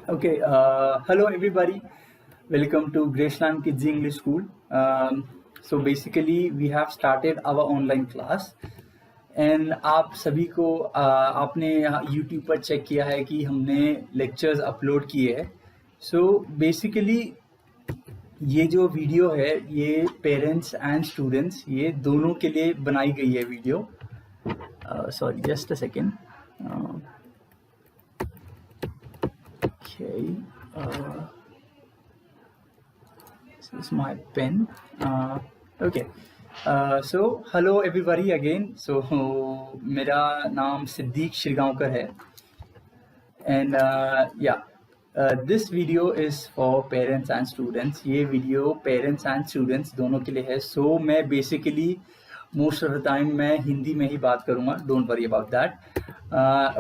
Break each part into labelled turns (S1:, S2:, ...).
S1: Okay, hello everybody. Welcome to Graceland Kids English School. So basically, we have started our online class, and आप सभी को आपने YouTube पर check किया है कि हमने लेक्चर्स अपलोड किए हैं. So basically, ये जो वीडियो है ये पेरेंट्स एंड स्टूडेंट्स ये दोनों के लिए बनाई गई है video. Sorry, just a second. Okay. This is my pen. Okay. So hello everybody again. So मेरा नाम सिद्दीक शिरगांवकर है. And this video is for parents and students. ये वीडियो पेरेंट्स एंड स्टूडेंट्स दोनों के लिए है. So मैं basically most of the time मैं हिंदी में ही बात करूँगा. Don't worry about that.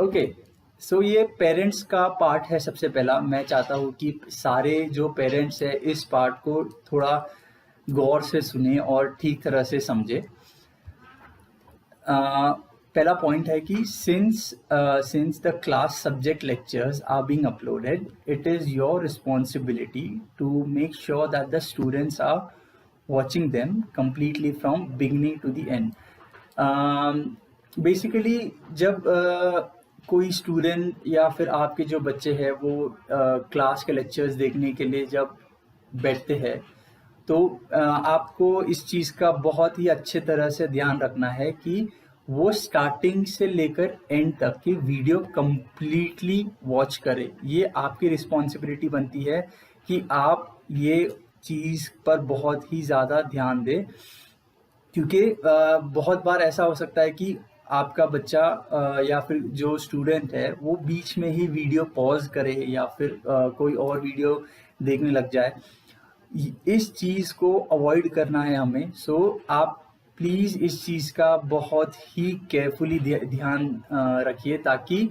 S1: Okay. So ये पेरेंट्स का पार्ट है. सबसे पहला मैं चाहता हूँ कि सारे जो पेरेंट्स हैं इस पार्ट को थोड़ा गौर से सुने और ठीक तरह से समझे. पहला पॉइंट है कि since the class subject lectures are being uploaded, it is your responsibility to make sure that the students are watching them completely from beginning to the end. Basically जब कोई स्टूडेंट या फिर आपके जो बच्चे हैं वो क्लास के लेक्चर्स देखने के लिए जब बैठते हैं तो आपको इस चीज़ का बहुत ही अच्छे तरह से ध्यान रखना है कि वो स्टार्टिंग से लेकर एंड तक की वीडियो कम्प्लीटली वॉच करे. ये आपकी रिस्पॉन्सिबिलिटी बनती है कि आप ये चीज़ पर बहुत ही ज़्यादा ध्यान दें, क्योंकि बहुत बार ऐसा हो सकता है कि आपका बच्चा या फिर जो स्टूडेंट है वो बीच में ही वीडियो पॉज करे या फिर कोई और वीडियो देखने लग जाए. इस चीज़ को अवॉइड करना है हमें. सो आप प्लीज़ इस चीज़ का बहुत ही केयरफुली ध्यान रखिए ताकि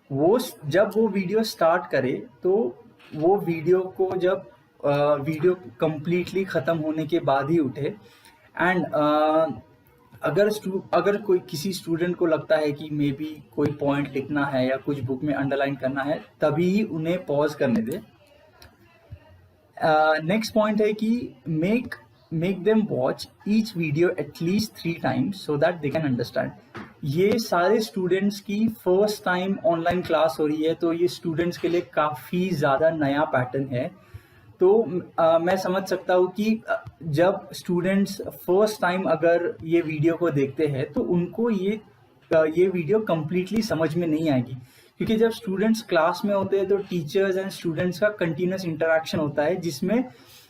S1: वो जब वो वीडियो स्टार्ट करे तो वो वीडियो को जब वीडियो कम्प्लीटली ख़त्म होने के बाद ही उठे. एंड अगर कोई किसी स्टूडेंट को लगता है कि मे बी कोई पॉइंट लिखना है या कुछ बुक में अंडरलाइन करना है तभी ही उन्हें पॉज करने दे. नेक्स्ट पॉइंट है कि make them watch each video at least 3 times so that they can understand. ये सारे स्टूडेंट्स की फर्स्ट टाइम ऑनलाइन क्लास हो रही है तो ये स्टूडेंट्स के लिए काफ़ी ज़्यादा नया पैटर्न है. तो मैं समझ सकता हूँ कि जब स्टूडेंट्स फर्स्ट टाइम अगर ये वीडियो को देखते हैं तो उनको ये वीडियो कम्प्लीटली समझ में नहीं आएगी, क्योंकि जब स्टूडेंट्स क्लास में होते हैं तो टीचर्स एंड स्टूडेंट्स का कंटिन्यूस इंटरेक्शन होता है, जिसमें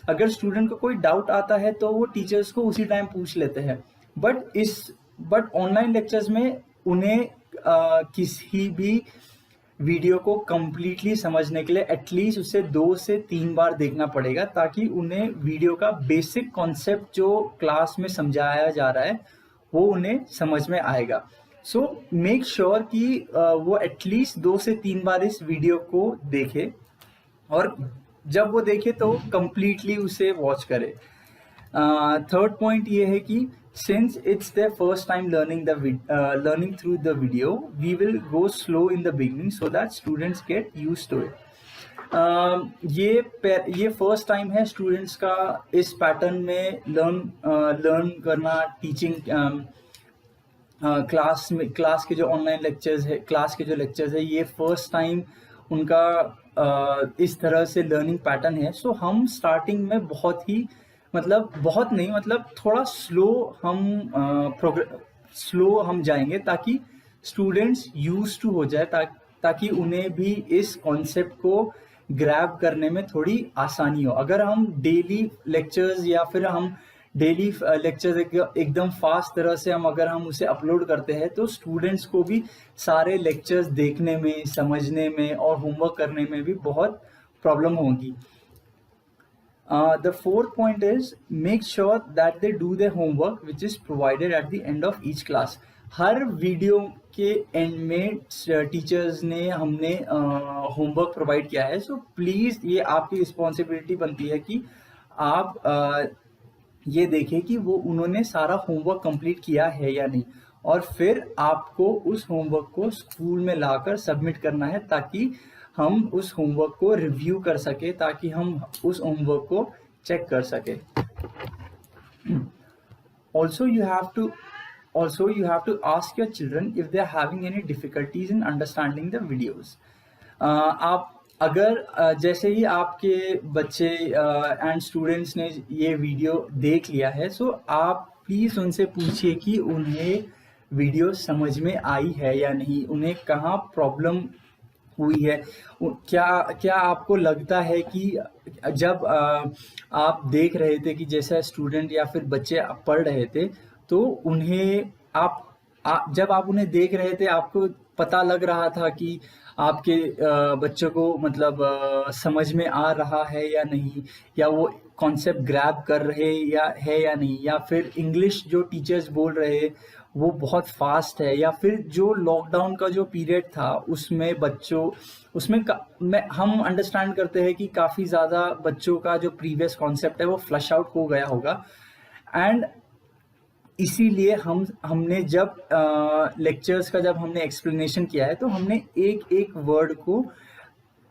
S1: अगर स्टूडेंट को कोई डाउट आता है तो वो टीचर्स को उसी टाइम पूछ लेते हैं. बट ऑनलाइन लेक्चर्स में उन्हें किसी भी वीडियो को कम्प्लीटली समझने के लिए एटलीस्ट उसे 2 से 3 बार देखना पड़ेगा ताकि उन्हें वीडियो का बेसिक कॉन्सेप्ट जो क्लास में समझाया जा रहा है वो उन्हें समझ में आएगा. सो मेक श्योर कि वो एटलीस्ट 2 से 3 बार इस वीडियो को देखे और जब वो देखे तो कम्प्लीटली उसे वॉच करे. थर्ड पॉइंट ये है कि since it's their first time learning through the video, we will go slow in the beginning so that students get used to it. ये फर्स्ट टाइम है स्टूडेंट्स का इस पैटर्न में लर्न करना. टीचिंग क्लास के जो ऑनलाइन लेक्चर्स है, class के जो लेक्चर्स है, ये फर्स्ट टाइम उनका इस तरह से लर्निंग पैटर्न है. सो हम स्टार्टिंग में बहुत नहीं थोड़ा स्लो हम जाएंगे ताकि स्टूडेंट्स यूज टू हो जाए, ताकि उन्हें भी इस कॉन्सेप्ट को ग्रैब करने में थोड़ी आसानी हो. अगर हम डेली लेक्चर्स या फिर हम डेली लेक्चर्स एकदम फास्ट तरह से अगर हम उसे अपलोड करते हैं तो स्टूडेंट्स को भी सारे लेक्चर्स देखने में, समझने में और होमवर्क करने में भी बहुत प्रॉब्लम होगी. The fourth point is make sure that they do their homework which is provided at the end of each class. Her video के एंड में टीचर्स ने हमने होमवर्क प्रोवाइड किया है. सो प्लीज़ ये आपकी रिस्पॉन्सिबिलिटी बनती है कि आप ये देखें कि वो उन्होंने सारा होमवर्क कंप्लीट किया है या नहीं. और फिर आपको उस होमवर्क को स्कूल में लाकर सबमिट करना है, ताकि हम उस होमवर्क को रिव्यू कर सके, ताकि हम उस होमवर्क को चेक कर सके। Also, you have to ask your children if they are having any difficulties in understanding the videos. आप अगर जैसे ही आपके बच्चे एंड स्टूडेंट्स ने ये वीडियो देख लिया है, सो आप प्लीज़ उनसे पूछिए कि उन्हें वीडियो समझ में आई है या नहीं, उन्हें कहाँ प्रॉब्लम हुई है। क्या आपको लगता है कि जब आप देख रहे थे कि जैसा स्टूडेंट या फिर बच्चे पढ़ रहे थे, तो उन्हें जब आप उन्हें देख रहे थे, आपको पता लग रहा था कि आपके बच्चों को मतलब समझ में आ रहा है या नहीं, या वो कॉन्सेप्ट ग्रैब कर रहे या नहीं, या फिर इंग्लिश जो टीचर्स बोल रहे वो बहुत फास्ट है, या फिर जो लॉकडाउन का जो पीरियड था उसमें हम अंडरस्टैंड करते हैं कि काफ़ी ज़्यादा बच्चों का जो प्रीवियस कॉन्सेप्ट है वो फ्लश आउट हो गया होगा। एंड इसीलिए हमने जब लेक्चर्स का जब हमने एक्सप्लेनेशन किया है, तो हमने एक एक वर्ड को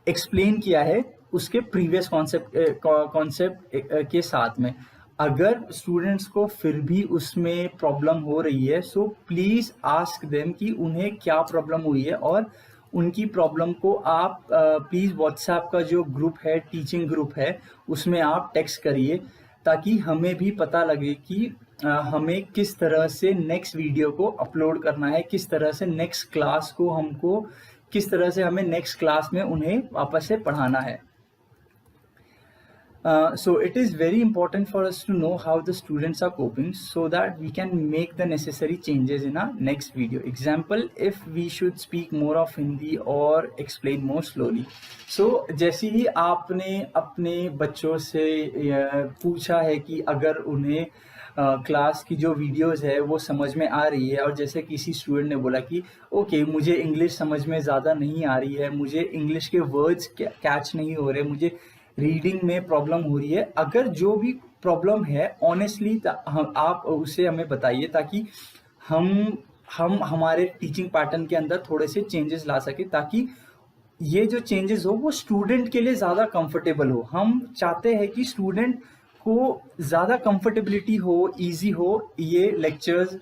S1: एक्सप्लेन किया है उसके प्रीवियस कॉन्सेप्ट के साथ में। अगर स्टूडेंट्स को फिर भी उसमें प्रॉब्लम हो रही है, सो प्लीज़ आस्क देम कि उन्हें क्या प्रॉब्लम हुई है, और उनकी प्रॉब्लम को आप प्लीज़ व्हाट्सएप का जो ग्रुप है, टीचिंग ग्रुप है, उसमें आप टेक्स्ट करिए, ताकि हमें भी पता लगे कि हमें किस तरह से नेक्स्ट वीडियो को अपलोड करना है, किस तरह से नेक्स्ट क्लास को किस तरह से हमें नेक्स्ट क्लास में उन्हें वापस से पढ़ाना है। So it is very important for us to know how the students are coping, so that we can make the necessary changes in our next video. Example, if we should speak more of Hindi or explain more slowly. So जैसे ही आपने अपने बच्चों से पूछा है कि अगर उन्हें क्लास की जो वीडियोस है वो समझ में आ रही है, और जैसे किसी स्टूडेंट ने बोला कि ओके मुझे इंग्लिश समझ में ज़्यादा नहीं आ रही है, मुझे इंग्लिश के वर्ड्स कैच नहीं हो रहे, मुझे रीडिंग में प्रॉब्लम हो रही है, अगर जो भी प्रॉब्लम है ऑनेस्टली आप उसे हमें बताइए, ताकि हम हमारे टीचिंग पैटर्न के अंदर थोड़े से चेंजेस ला सके, ताकि ये जो चेंजेस हो वो स्टूडेंट के लिए ज़्यादा कंफर्टेबल हो। हम चाहते हैं कि स्टूडेंट को ज़्यादा कंफर्टेबिलिटी हो, ईजी हो ये लेक्चर्स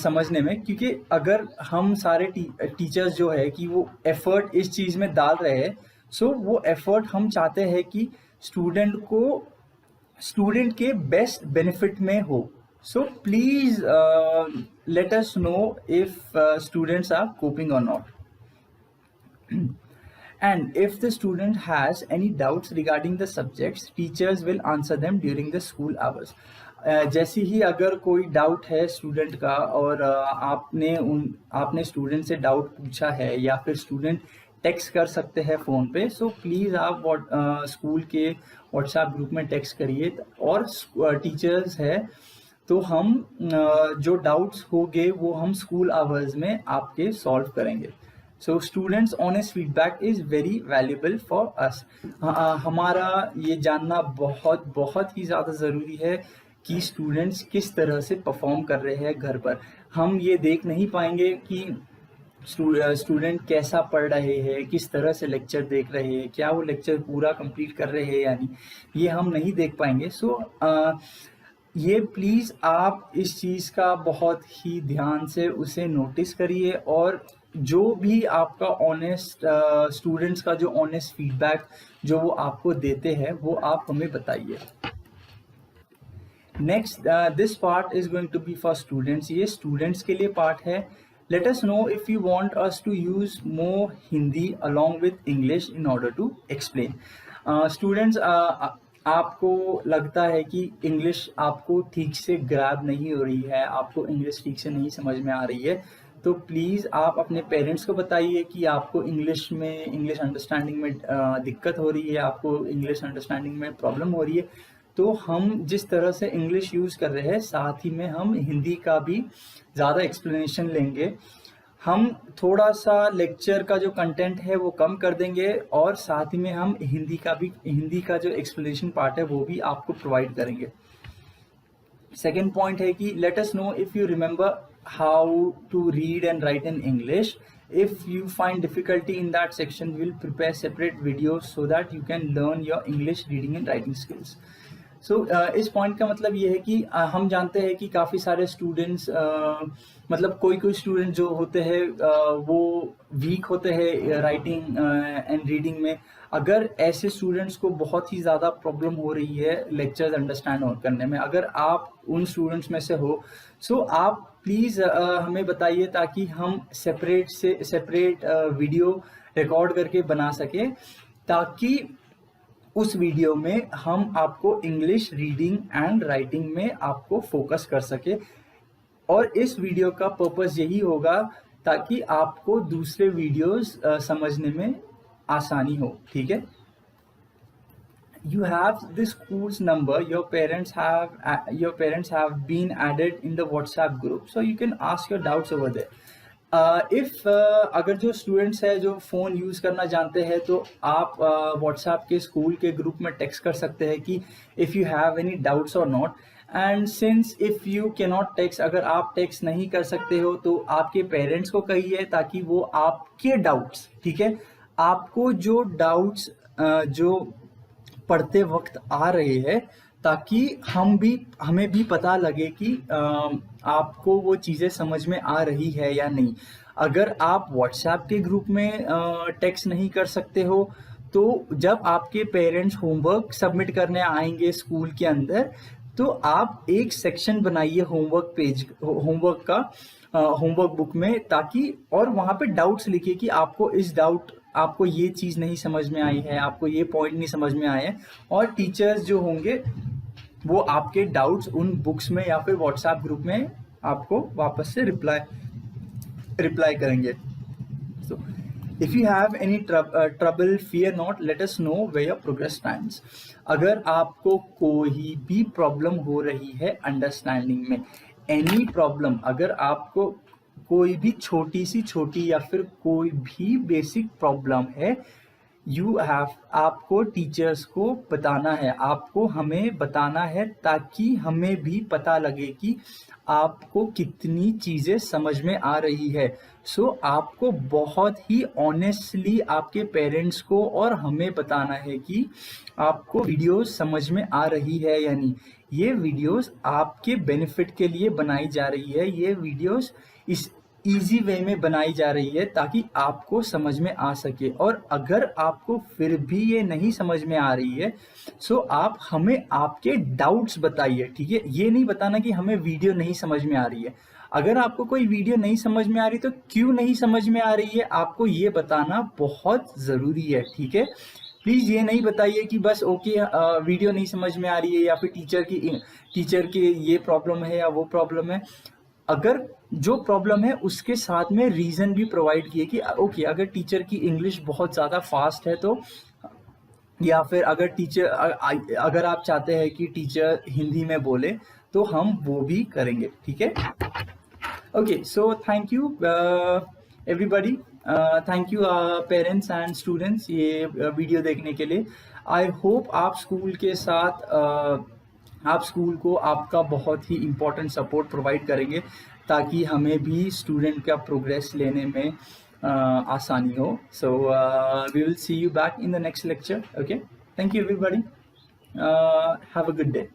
S1: समझने में, क्योंकि अगर हम सारे टीचर्स जो है कि वो एफर्ट इस चीज़ में डाल रहे हैं, सो वो एफर्ट हम चाहते हैं कि स्टूडेंट के बेस्ट बेनिफिट में हो। So please let us know if students are coping और not, and if the student has any doubts regarding the subjects, teachers will answer them during the school hours. जैसे ही अगर कोई doubt है student का, और आपने स्टूडेंट से doubt पूछा है, या फिर स्टूडेंट टेक्स्ट कर सकते हैं फ़ोन पे, सो प्लीज़ आप स्कूल के व्हाट्सएप ग्रुप में टेक्स्ट करिए, और टीचर्स है तो हम जो डाउट्स होंगे वो हम स्कूल आवर्स में आपके सॉल्व करेंगे। So students honest feedback is very valuable for us. हमारा ये जानना बहुत बहुत ही ज़्यादा ज़रूरी है कि स्टूडेंट्स किस तरह से परफॉर्म कर रहे हैं घर पर। हम ये देख नहीं पाएंगे कि स्टूडेंट कैसा पढ़ रहे हैं, किस तरह से लेक्चर देख रहे हैं, क्या वो लेक्चर पूरा कंप्लीट कर रहे हैं या नहीं, ये हम नहीं देख पाएंगे। सो ये प्लीज़ आप इस चीज़ का बहुत ही ध्यान से उसे नोटिस करिए, और जो भी आपका ऑनेस्ट स्टूडेंट्स का जो ऑनेस्ट फीडबैक जो वो आपको देते हैं वो आप हमें बताइए। Next, this part is going to be for students. ये स्टूडेंट्स के लिए पार्ट है। Let us know if you want us to use more Hindi along with English in order to explain. Students, आपको लगता है कि इंग्लिश आपको ठीक से ग्रैब नहीं हो रही है, आपको इंग्लिश ठीक से नहीं समझ में आ रही है, तो प्लीज़ आप अपने पेरेंट्स को बताइए कि आपको इंग्लिश अंडरस्टैंडिंग में दिक्कत हो रही है, आपको इंग्लिश अंडरस्टैंडिंग में प्रॉब्लम हो रही है। तो हम जिस तरह से इंग्लिश यूज़ कर रहे हैं, साथ ही में हम हिंदी का भी ज़्यादा एक्सप्लेनेशन लेंगे। हम थोड़ा सा लेक्चर का जो कंटेंट है वो कम कर देंगे, और साथ ही में हम हिंदी का जो एक्सप्लेनेशन पार्ट है वो भी आपको प्रोवाइड करेंगे। सेकेंड पॉइंट है कि late us know if you remember how to read and write in English. If you find difficulty in that section, we'll prepare separate videos so that you can learn your English reading and writing skills. सो इस point का मतलब ये है कि हम जानते हैं कि काफ़ी सारे स्टूडेंट्स मतलब कोई कोई स्टूडेंट जो होते हैं वो वीक होते हैं राइटिंग एंड रीडिंग में. अगर ऐसे स्टूडेंट्स को बहुत ही ज़्यादा प्रॉब्लम हो रही है लेक्चर्स अंडरस्टैंड करने में, अगर आप उन स्टूडेंट्स में से हो, सो आप प्लीज़ हमें बताइए ताकि हम सेपरेट वीडियो रिकॉर्ड करके बना सके, ताकि उस वीडियो में हम आपको इंग्लिश रीडिंग एंड राइटिंग में आपको फोकस कर सके. और इस वीडियो का पर्पस यही होगा ताकि आपको दूसरे वीडियोस समझने में आसानी हो. ठीक है. You have the school's number. Your parents have been added in the WhatsApp group, so you can ask your doubts over there. अगर जो स्टूडेंट्स है जो फ़ोन यूज़ करना जानते हैं तो आप व्हाट्सएप के स्कूल के ग्रुप में टेक्स्ट कर सकते हैं कि if you have any doubts or not. And since if you can not text, अगर आप टेक्स्ट नहीं कर सकते हो तो आपके पेरेंट्स को कहिए ताकि वो आपके डाउट्स, ठीक है, आपको जो डाउट्स जो पढ़ते वक्त आ रहे हैं, ताकि हमें भी पता लगे कि आपको वो चीज़ें समझ में आ रही है या नहीं. अगर आप व्हाट्सएप के ग्रुप में टेक्स्ट नहीं कर सकते हो तो जब आपके पेरेंट्स होमवर्क सबमिट करने आएंगे स्कूल के अंदर, तो आप एक सेक्शन बनाइए होमवर्क बुक में, ताकि और वहाँ पे डाउट्स लिखिए कि आपको ये चीज़ नहीं समझ में आई है, आपको ये पॉइंट नहीं समझ में आए हैं, और टीचर्स जो होंगे वो आपके डाउट्स उन बुक्स में या फिर व्हाट्सएप ग्रुप में आपको वापस से रिप्लाई करेंगे. So if you have any trouble, fear not, let us know where your progress stands. अगर आपको कोई भी प्रॉब्लम हो रही है अंडरस्टैंडिंग में, एनी प्रॉब्लम, अगर आपको कोई भी छोटी या फिर कोई भी बेसिक प्रॉब्लम है, आपको टीचर्स को बताना है, आपको हमें बताना है, ताकि हमें भी पता लगे कि आपको कितनी चीज़ें समझ में आ रही है. सो आपको बहुत ही ऑनेस्टली आपके पेरेंट्स को और हमें बताना है कि आपको वीडियोस समझ में आ रही है या नहीं. ये वीडियोस आपके बेनिफिट के लिए बनाई जा रही है, ये वीडियोस इस ईजी वे में बनाई जा रही है ताकि आपको समझ में आ सके. और अगर आपको फिर भी ये नहीं समझ में आ रही है, सो आप हमें आपके डाउट्स बताइए. ठीक है. ये नहीं बताना कि हमें वीडियो नहीं समझ में आ रही है. अगर आपको कोई वीडियो नहीं समझ में आ रही तो क्यों नहीं समझ में आ रही है, आपको ये बताना बहुत ज़रूरी है. ठीक है. प्लीज़ ये नहीं बताइए कि बस ओके वीडियो नहीं समझ में आ रही है, या फिर टीचर की ये प्रॉब्लम है या वो प्रॉब्लम है. अगर जो प्रॉब्लम है उसके साथ में रीज़न भी प्रोवाइड किए कि ओके अगर टीचर की इंग्लिश बहुत ज़्यादा फास्ट है तो, या फिर अगर आप चाहते हैं कि टीचर हिंदी में बोले तो हम वो भी करेंगे. ठीक है. Okay. So thank you everybody. Thank you parents and students ये वीडियो देखने के लिए. आई होप आप स्कूल को आपका बहुत ही इम्पोर्टेंट सपोर्ट प्रोवाइड करेंगे, ताकि हमें भी स्टूडेंट का प्रोग्रेस लेने में आसानी हो. So we will see you back in the next lecture. Okay. Thank you everybody. Have a good day.